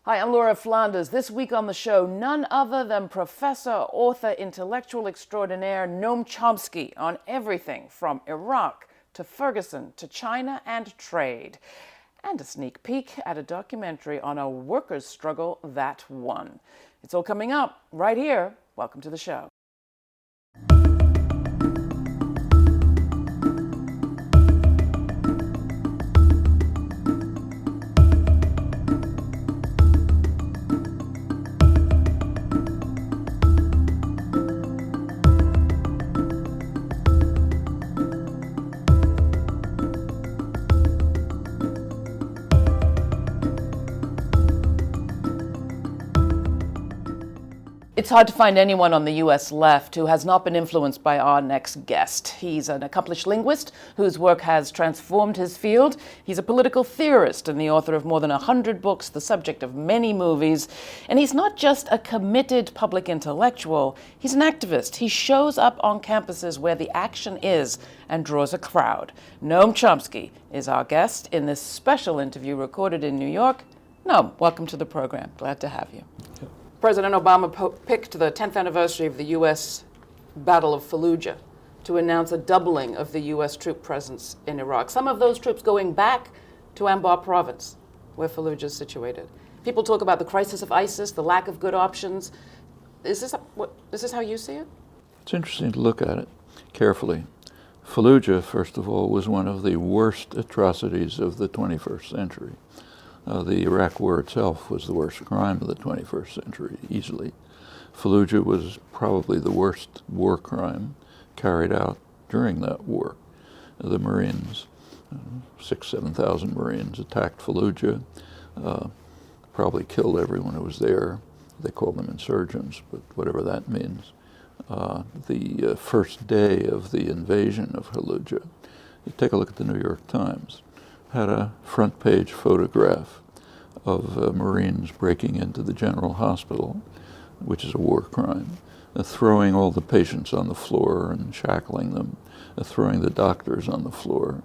Hi, I'm Laura Flanders. This week on the show, none other than professor, author, intellectual extraordinaire Noam Chomsky on everything from Iraq to Ferguson to China and trade. And a sneak peek at a documentary on a workers' struggle that won. It's all coming up right here. Welcome to the show. It's hard to find anyone on the U.S. left who has not been influenced by our next guest. He's an accomplished linguist whose work has transformed his field. He's a political theorist and the author of more than 100 books, the subject of many movies. And he's not just a committed public intellectual, he's an activist. He shows up on campuses where the action is and draws a crowd. Noam Chomsky is our guest in this special interview recorded in New York. Noam, welcome to the program. Glad to have you. President Obama picked the 10th anniversary of the U.S. Battle of Fallujah to announce a doubling of the U.S. troop presence in Iraq. Some of those troops going back to Anbar province, where Fallujah is situated. People talk about the crisis of ISIS, the lack of good options. Is this how you see it? It's interesting to look at it carefully. Fallujah, first of all, was one of the worst atrocities of the 21st century. The Iraq War itself was the worst crime of the 21st century, easily. Fallujah was probably the worst war crime carried out during that war. The Marines, 7,000 Marines attacked Fallujah, probably killed everyone who was there. They called them insurgents, but whatever that means. The first day of the invasion of Fallujah, you take a look at the New York Times, had a front page photograph of Marines breaking into the General Hospital, which is a war crime, throwing all the patients on the floor and shackling them, throwing the doctors on the floor.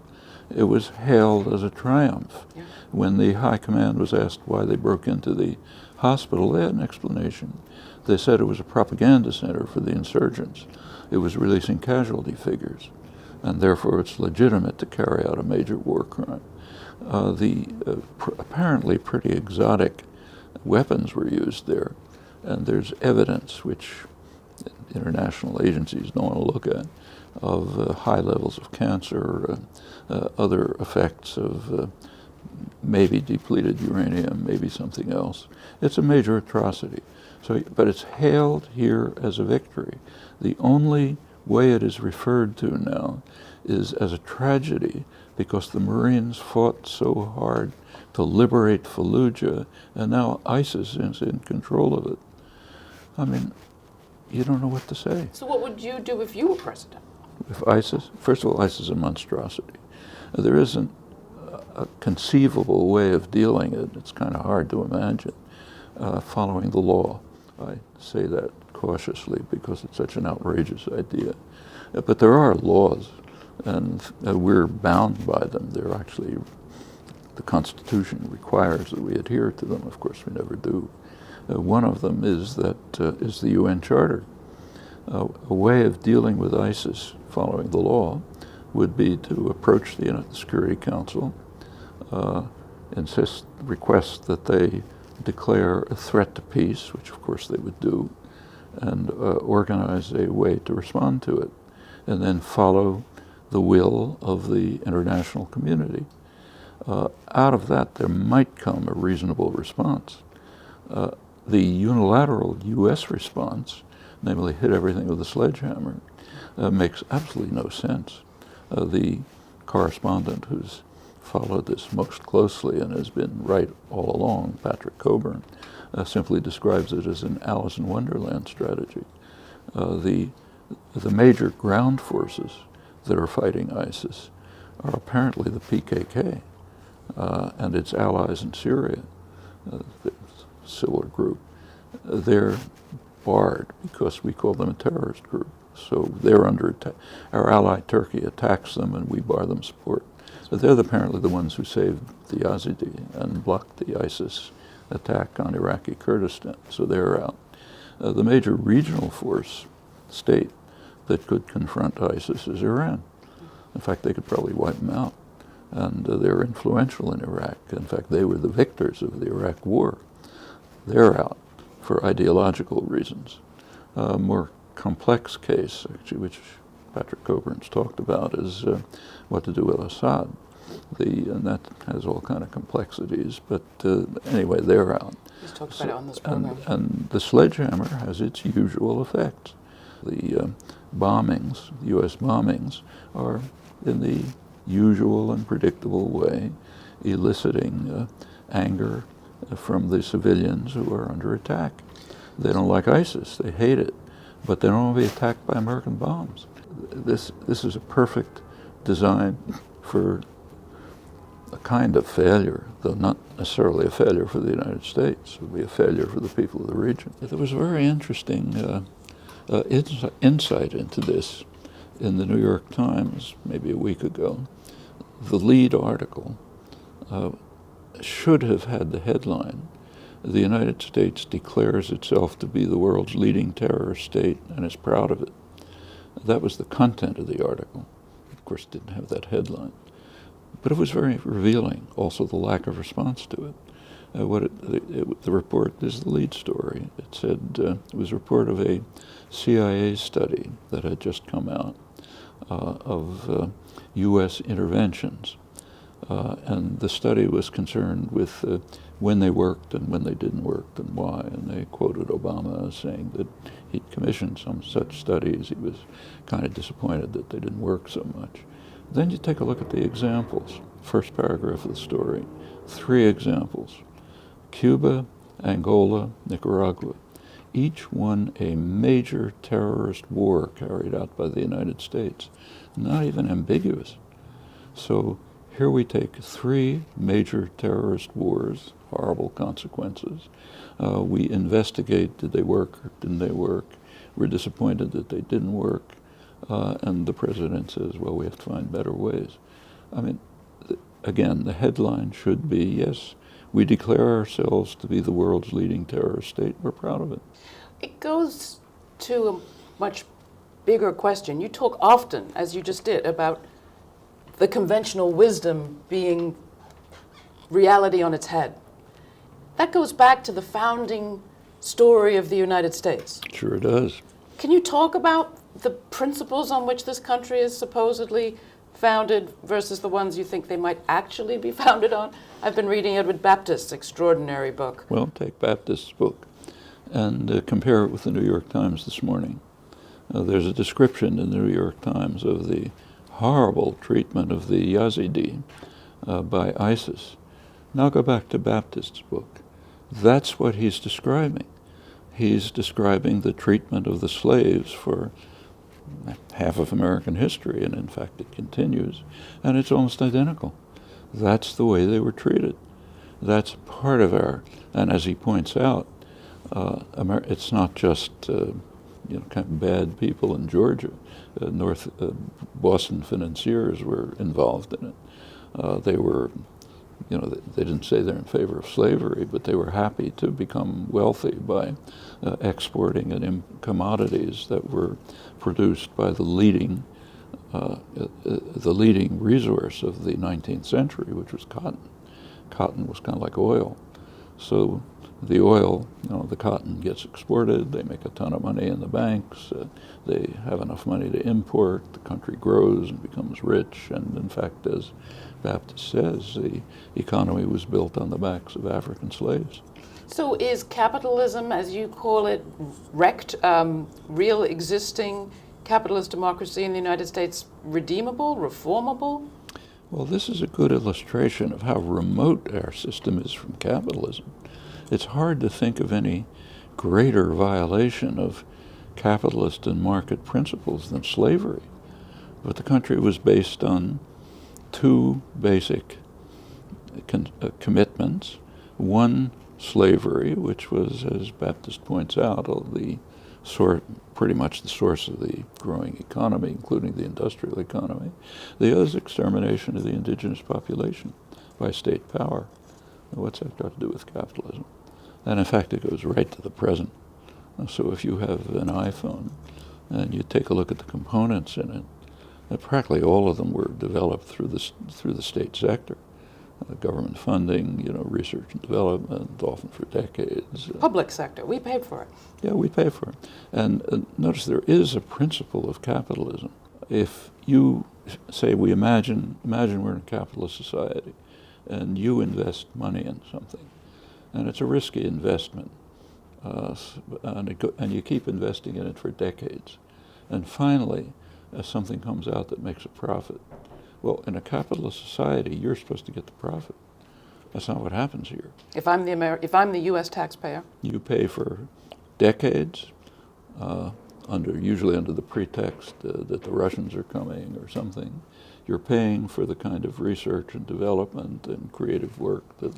It was hailed as a triumph. Yeah. When the high command was asked why they broke into the hospital, they had an explanation. They said it was a propaganda center for the insurgents. It was releasing casualty figures, and therefore it's legitimate to carry out a major war crime. Apparently pretty exotic weapons were used there, and there's evidence, which international agencies don't want to look at, of high levels of cancer, other effects of maybe depleted uranium, maybe something else. It's a major atrocity. But it's hailed here as a victory. The only way it is referred to now is as a tragedy, because the Marines fought so hard to liberate Fallujah, and now ISIS is in control of it. I mean, you don't know what to say. So what would you do if you were president? If ISIS? First of all, ISIS is a monstrosity. There isn't a conceivable way of dealing it. It's kind of hard to imagine, following the law. I say that cautiously because it's such an outrageous idea. But there are laws, and we're bound by them. They're actually, the Constitution requires that we adhere to them. Of course, we never do. One of them is is the UN Charter. A way of dealing with ISIS, following the law, would be to approach the Security Council, request that they declare a threat to peace, which of course they would do, and organize a way to respond to it, and then follow the will of the international community. Out of that, there might come a reasonable response. The unilateral U.S. response, namely hit everything with a sledgehammer, makes absolutely no sense. The correspondent who's followed this most closely and has been right all along, Patrick Coburn, simply describes it as an Alice in Wonderland strategy. The major ground forces that are fighting ISIS are apparently the PKK and its allies in Syria, the similar group. They're barred because we call them a terrorist group. So they're under attack. Our ally Turkey attacks them and we bar them support. But they're apparently the ones who saved the Yazidi and blocked the ISIS attack on Iraqi Kurdistan, so they're out. The major regional force state that could confront ISIS is Iran. In fact, they could probably wipe them out. And they're influential in Iraq. In fact, they were the victors of the Iraq War. They're out for ideological reasons. A more complex case, actually, which Patrick Coburn's talked about, is what to do with Assad. And that has all kind of complexities, but anyway, they're out. He's talked about it on this program. And the sledgehammer has its usual effects. The bombings, U.S. bombings, are in the usual and predictable way eliciting anger from the civilians who are under attack. They don't like ISIS, they hate it, but they don't want to be attacked by American bombs. This is a perfect design for a kind of failure, though not necessarily a failure for the United States. It would be a failure for the people of the region. There was a very interesting insight into this in the New York Times maybe a week ago. The lead article should have had the headline, "The United States declares itself to be the world's leading terrorist state and is proud of it." That was the content of the article. Of course, it didn't have that headline. But it was very revealing, also the lack of response to it. The report is the lead story. It said it was a report of a CIA study that had just come out of U.S. interventions. And the study was concerned with when they worked and when they didn't work and why. And they quoted Obama as saying that he'd commissioned some such studies. He was kind of disappointed that they didn't work so much. Then you take a look at the examples. First paragraph of the story, 3 examples. Cuba, Angola, Nicaragua, each won a major terrorist war carried out by the United States. Not even ambiguous. So here we take 3 major terrorist wars, horrible consequences. We investigate, did they work or didn't they work? We're disappointed that they didn't work. And the president says, well, we have to find better ways. I mean, again, the headline should be, yes, we declare ourselves to be the world's leading terrorist state. We're proud of it. It goes to a much bigger question. You talk often, as you just did, about the conventional wisdom being reality on its head. That goes back to the founding story of the United States. Sure does. Can you talk about the principles on which this country is supposedly founded versus the ones you think they might actually be founded on? I've been reading Edward Baptist's extraordinary book. Well, take Baptist's book and compare it with the New York Times this morning. There's a description in the New York Times of the horrible treatment of the Yazidi by ISIS. Now go back to Baptist's book. That's what he's describing. He's describing the treatment of the slaves for half of American history, and in fact it continues, and it's almost identical. That's the way they were treated. That's part of our, and as he points out, it's not just kind of bad people in Georgia. Boston financiers were involved in it. They were, they didn't say they're in favor of slavery, but they were happy to become wealthy by exporting commodities that were produced by the leading resource of the 19th century, which was cotton. Cotton was kind of like oil. So the oil, the cotton gets exported, they make a ton of money in the banks, they have enough money to import, the country grows and becomes rich, and in fact, as Baptist says, the economy was built on the backs of African slaves. So is capitalism, as you call it, wrecked, real existing capitalist democracy in the United States, redeemable, reformable? Well, this is a good illustration of how remote our system is from capitalism. It's hard to think of any greater violation of capitalist and market principles than slavery. But the country was based on 2 basic commitments. One, slavery, which was, as Baptist points out, pretty much the source of the growing economy, including the industrial economy. The other is extermination of the indigenous population by state power. Now, what's that got to do with capitalism? And in fact, it goes right to the present. So if you have an iPhone and you take a look at the components in it, practically all of them were developed through the state sector. Government funding, research and development, often for decades. Public sector, we paid for it. Yeah, we pay for it. And notice there is a principle of capitalism. If you say we imagine we're in a capitalist society, and you invest money in something, and it's a risky investment, and you keep investing in it for decades, and finally something comes out that makes a profit. Well, in a capitalist society, you're supposed to get the profit. That's not what happens here. If I'm the U.S. taxpayer, you pay for decades, usually under the pretext that the Russians are coming or something. You're paying for the kind of research and development and creative work that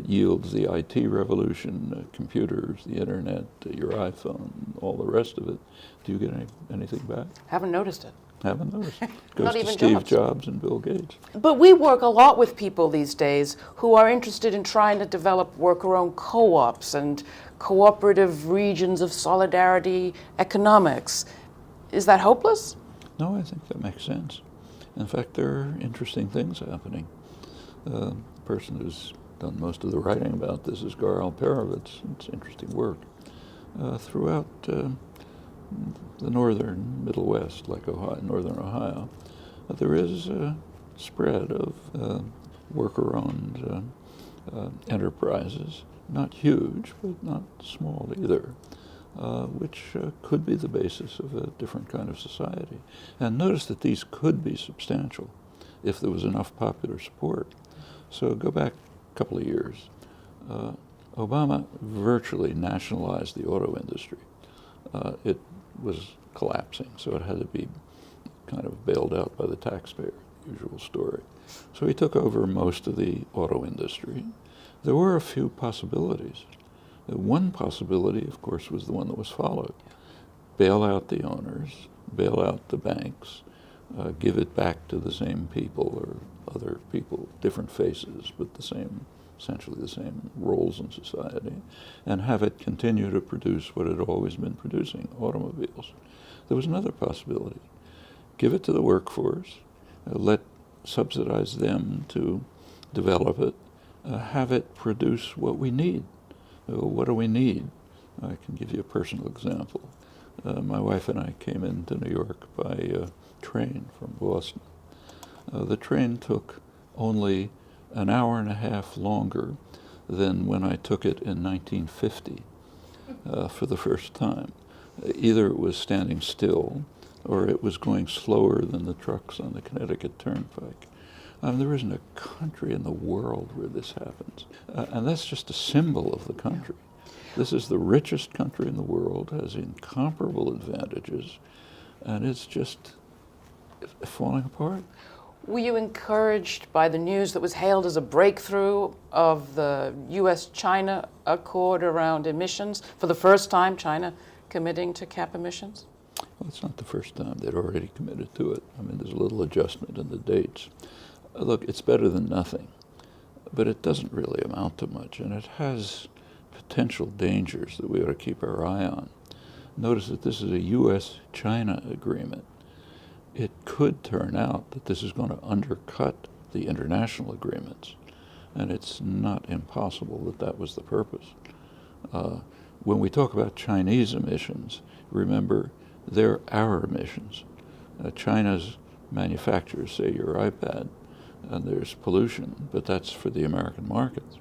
yields the IT revolution, computers, the internet, your iPhone, all the rest of it. Do you get anything back? Haven't noticed it. Haven't noticed. It goes Not to even Steve Jobs and Bill Gates. But we work a lot with people these days who are interested in trying to develop worker-owned co-ops and cooperative regions of solidarity economics. Is that hopeless? No, I think that makes sense. In fact, there are interesting things happening. The person who's done most of the writing about this is Garl Perovitz. It's interesting work. Throughout the northern Middle West, like northern Ohio, there is a spread of worker-owned enterprises, not huge, but not small either, which could be the basis of a different kind of society. And notice that these could be substantial if there was enough popular support. So go back a couple of years. Obama virtually nationalized the auto industry. It was collapsing, so it had to be kind of bailed out by the taxpayer, usual story. So he took over most of the auto industry. There were a few possibilities. One possibility, of course, was the one that was followed. Bail out the owners, bail out the banks, give it back to the same people or other people, different faces, but essentially the same roles in society, and have it continue to produce what it had always been producing, automobiles. There was another possibility. Give it to the workforce, subsidize them to develop it, have it produce what we need. What do we need? I can give you a personal example. My wife and I came into New York by train from Boston. The train took only an hour and a half longer than when I took it in 1950 for the first time. Either it was standing still or it was going slower than the trucks on the Connecticut Turnpike. There isn't a country in the world where this happens. And that's just a symbol of the country. This is the richest country in the world, has incomparable advantages, and it's just falling apart. Were you encouraged by the news that was hailed as a breakthrough of the U.S.-China accord around emissions? For the first time, China committing to cap emissions? Well, it's not the first time. They'd already committed to it. I mean, there's a little adjustment in the dates. Look, it's better than nothing, but it doesn't really amount to much, and it has potential dangers that we ought to keep our eye on. Notice that this is a U.S.-China agreement. It could turn out that this is going to undercut the international agreements, and it's not impossible that that was the purpose. When we talk about Chinese emissions, remember, they're our emissions. China's manufacturers say your iPad, and there's pollution, but that's for the American markets.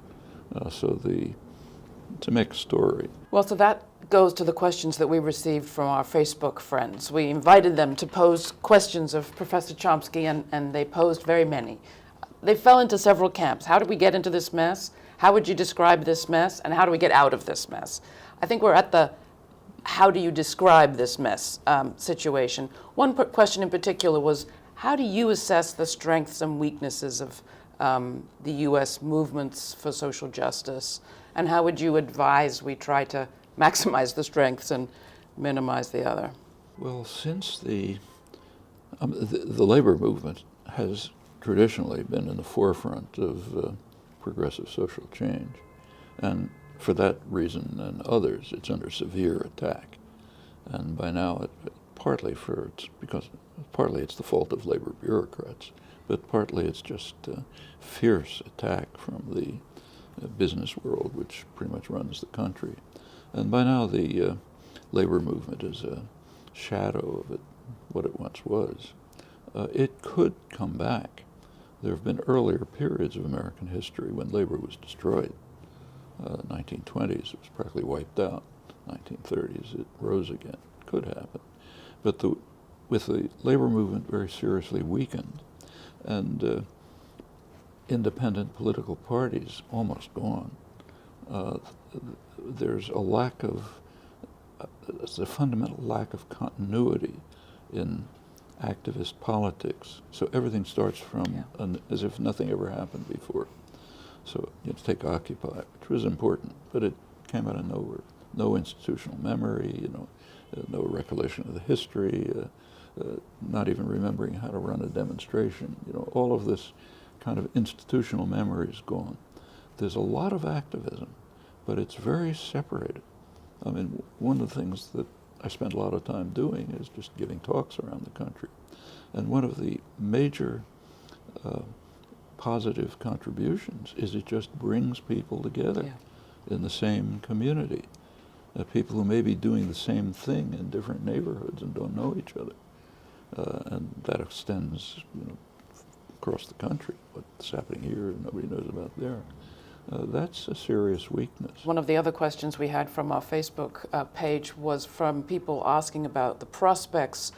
It's a mixed story. Well, so that goes to the questions that we received from our Facebook friends. We invited them to pose questions of Professor Chomsky, and they posed very many. They fell into several camps. How did we get into this mess? How would you describe this mess? And how do we get out of this mess? I think we're at the how do you describe this mess situation. One question in particular was, how do you assess the strengths and weaknesses of the U.S. movements for social justice? And how would you advise we try to maximize the strengths and minimize the other? Well, since the labor movement has traditionally been in the forefront of progressive social change, and for that reason and others, it's under severe attack. And by now, partly it's the fault of labor bureaucrats, but partly it's just a fierce attack from the business world, which pretty much runs the country. And by now, the labor movement is a shadow of what it once was. It could come back. There have been earlier periods of American history when labor was destroyed. 1920s, it was practically wiped out. 1930s, it rose again. Could happen. But with the labor movement very seriously weakened and independent political parties almost gone, there's a fundamental lack of continuity in activist politics. So everything starts from as if nothing ever happened before. So you have to take Occupy, which was important, but it came out of nowhere. No institutional memory, no recollection of the history, not even remembering how to run a demonstration. All of this kind of institutional memory is gone. There's a lot of activism, but it's very separated. I mean, one of the things that I spend a lot of time doing is just giving talks around the country. And one of the major positive contributions is it just brings people together in the same community. People who may be doing the same thing in different neighborhoods and don't know each other. And that extends across the country. What's happening here, nobody knows about there. That's a serious weakness. One of the other questions we had from our Facebook page was from people asking about the prospects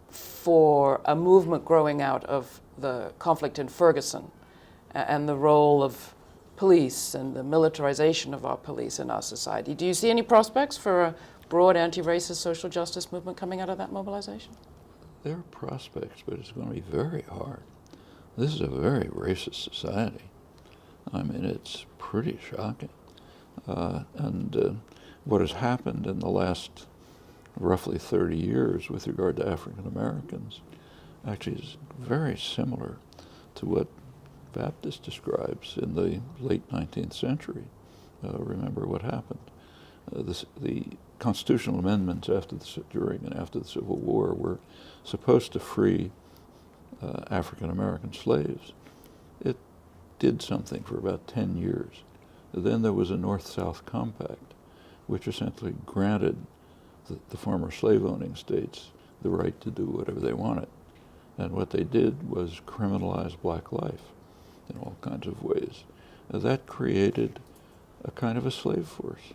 for a movement growing out of the conflict in Ferguson and the role of police and the militarization of our police in our society. Do you see any prospects for a broad anti-racist social justice movement coming out of that mobilization? There are prospects, but it's going to be very hard. This is a very racist society. I mean, it's pretty shocking. And what has happened in the last roughly 30 years with regard to African Americans actually is very similar to what Baptist describes in the late 19th century. Remember what happened. The constitutional amendments during and after the Civil War were supposed to free African American slaves. It did something for about 10 years. Then there was a North-South Compact, which essentially granted the former slave-owning states the right to do whatever they wanted. And what they did was criminalize black life in all kinds of ways. That created a kind of a slave force.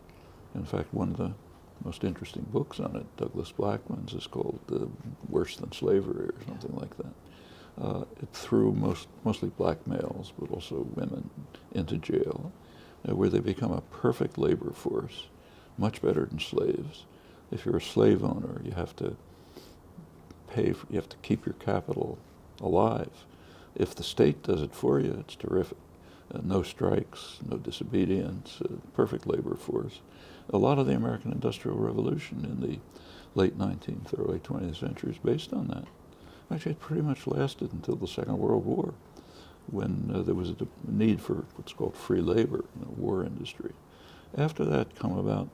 In fact, one of the most interesting books on it, Douglas Blackman's, is called Worse Than Slavery or something like that. It threw mostly black males, but also women, into jail, where they become a perfect labor force, much better than slaves. If you're a slave owner, you have to you have to keep your capital alive. If the state does it for you, it's terrific. No strikes, no disobedience, perfect labor force. A lot of the American Industrial Revolution in the late 19th, early 20th century is based on that. Actually, it pretty much lasted until the Second World War, when there was a need for what's called free labor in the war industry. After that come about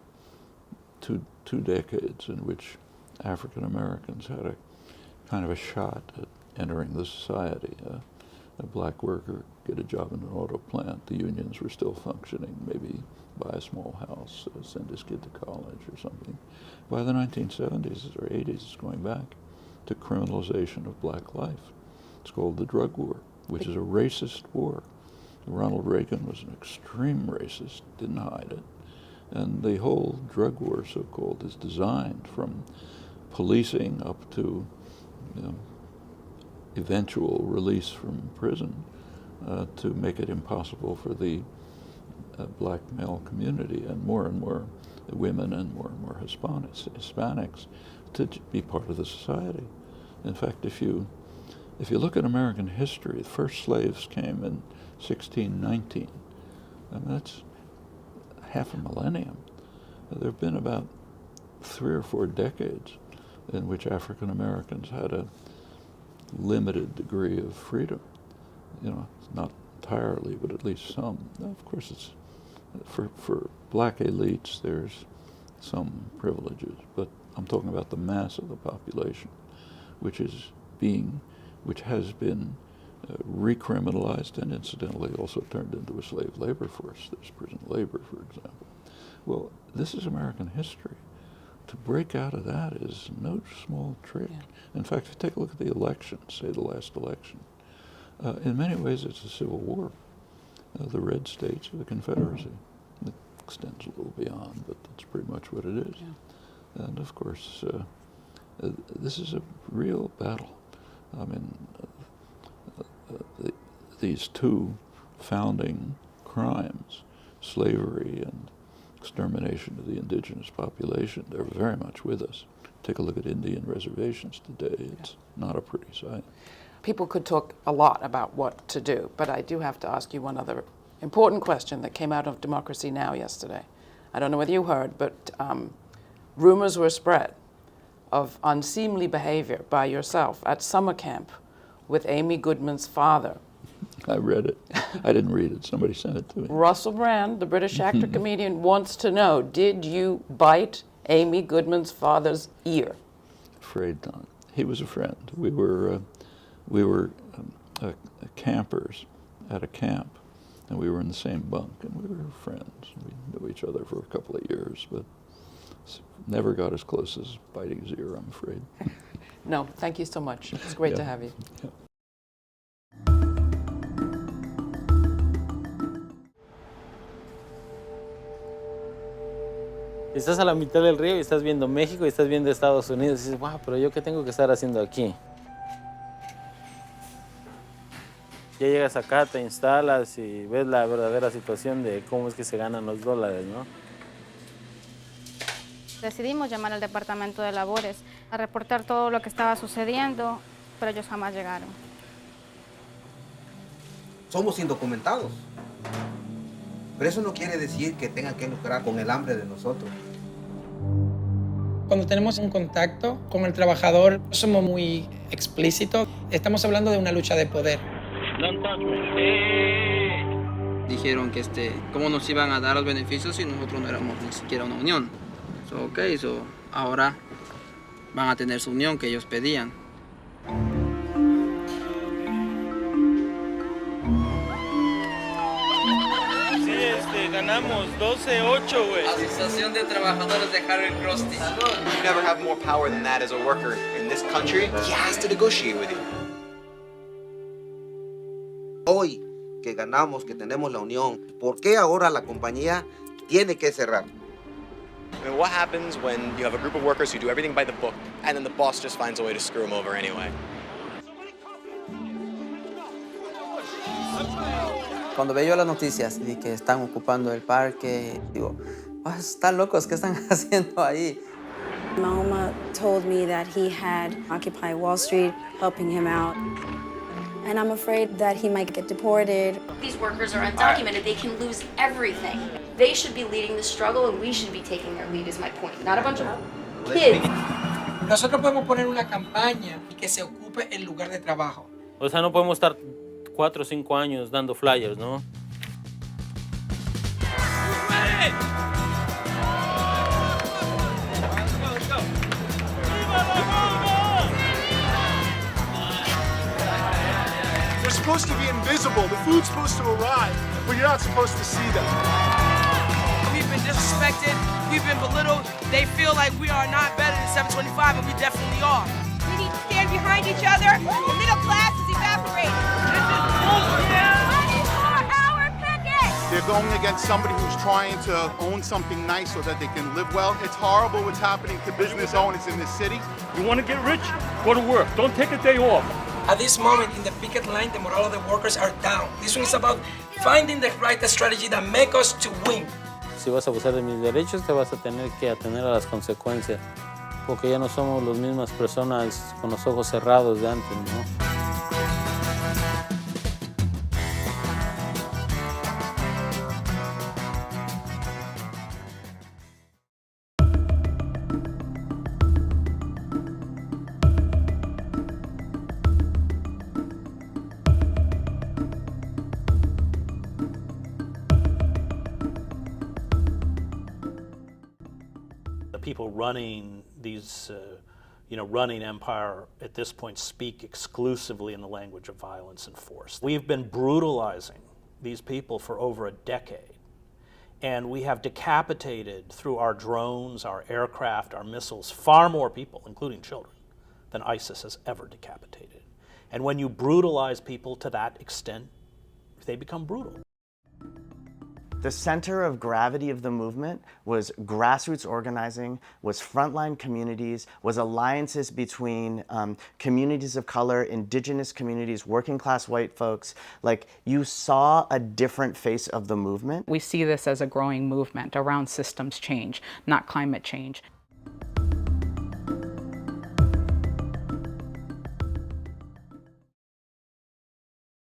two decades in which African Americans had a kind of a shot at entering the society. A black worker get a job in an auto plant. The unions were still functioning, maybe buy a small house, send his kid to college or something. By the 1970s or 80s, it's going back to criminalization of black life. It's called the drug war, which is a racist war. Ronald Reagan was an extreme racist, didn't hide it. And the whole drug war, so-called, is designed from policing up to eventual release from prison to make it impossible for the black male community and more women and more Hispanics to be part of the society. In fact, if you look at American history, the first slaves came in 1619. I mean, that's half a millennium. There have been about 3 or 4 decades in which African Americans had a limited degree of freedom. Not entirely, but at least some. Now, of course, it's For black elites, there's some privileges, but I'm talking about the mass of the population, which has been recriminalized and incidentally also turned into a slave labor force. There's prison labor, for example. Well, this is American history. To break out of that is no small trick. Yeah. In fact, if you take a look at the election, say the last election, in many ways it's a civil war. The red states of the Confederacy. It extends a little beyond, but that's pretty much what it is. Yeah. And of course, this is a real battle. I mean, these two founding crimes, slavery and extermination of the indigenous population, they're very much with us. Take a look at Indian reservations today. It's not a pretty sight. People could talk a lot about what to do, but I do have to ask you one other important question that came out of Democracy Now! Yesterday. I don't know whether you heard, but rumors were spread of unseemly behavior by yourself at summer camp with Amy Goodman's father. I read it. I didn't read it. Somebody sent it to me. Russell Brand, the British actor comedian, wants to know, did you bite Amy Goodman's father's ear? Afraid not. He was a friend. We were campers at a camp, and we were in the same bunk, and we were friends. We knew each other for a couple of years, but never got as close as biting his ear, I'm afraid. No, thank you so much. It's great to have you. Yeah. Estás a la mitad del río y estás viendo México y estás viendo Estados Unidos y dices, wow, pero yo qué tengo que estar haciendo aquí. Ya llegas acá, te instalas y ves la verdadera situación de cómo es que se ganan los dólares, ¿no? Decidimos llamar al Departamento de Labores a reportar todo lo que estaba sucediendo, pero ellos jamás llegaron. Somos indocumentados. Pero eso no quiere decir que tengan que lucrar con el hambre de nosotros. Cuando tenemos un contacto con el trabajador, somos muy explícitos. Estamos hablando de una lucha de poder. Dijeron que cómo nos iban a dar los beneficios si nosotros no éramos ni siquiera una unión. Ahora van a tener su unión que ellos pedían. Ganamos 12-8, güey. Asociación de Trabajadores de Harry Krusty. You never have more power than that as a worker in this country. He has to negotiate with you. Hoy que ganamos, que tenemos la unión, ¿por qué ahora la compañía tiene que cerrar? I mean, what happens when you have a group of workers who do everything by the book and then the boss just finds a way to screw them over anyway? Cuando veo las noticias y que están ocupando el parque, digo, están locos, ¿qué están haciendo ahí? Mahoma told me that he had Occupy Wall Street helping him out. And I'm afraid that he might get deported. These workers are undocumented. They can lose everything. They should be leading the struggle and we should be taking their lead is my point. Not a bunch of kids. Nosotros podemos poner una campaña y que se ocupe el lugar de trabajo. O sea, no podemos estar 4 o 5 años dando flyers, ¿no? They're supposed to be invisible. The food's supposed to arrive, but you're not supposed to see them. We've been disrespected. We've been belittled. They feel like we are not better than 725, and we definitely are. We need to stand behind each other. The middle class is evaporating. This is bullshit. 24-hour picket. They're going against somebody who's trying to own something nice so that they can live well. It's horrible what's happening to business owners in this city. You want to get rich? Go to work. Don't take a day off. At this moment in the picket line, the morale of the workers are down. This one is about finding the right strategy that makes us to win. Si vas a abusar de mis derechos, te vas a tener que atener a las consecuencias, porque ya no somos las mismas personas con los ojos cerrados de antes, ¿no? people running these, running empire at this point speak exclusively in the language of violence and force. We've been brutalizing these people for over a decade. And we have decapitated through our drones, our aircraft, our missiles, far more people, including children, than ISIS has ever decapitated. And when you brutalize people to that extent, they become brutal. The center of gravity of the movement was grassroots organizing, was frontline communities, was alliances between communities of color, indigenous communities, working class white folks. Like, you saw a different face of the movement. We see this as a growing movement around systems change, not climate change.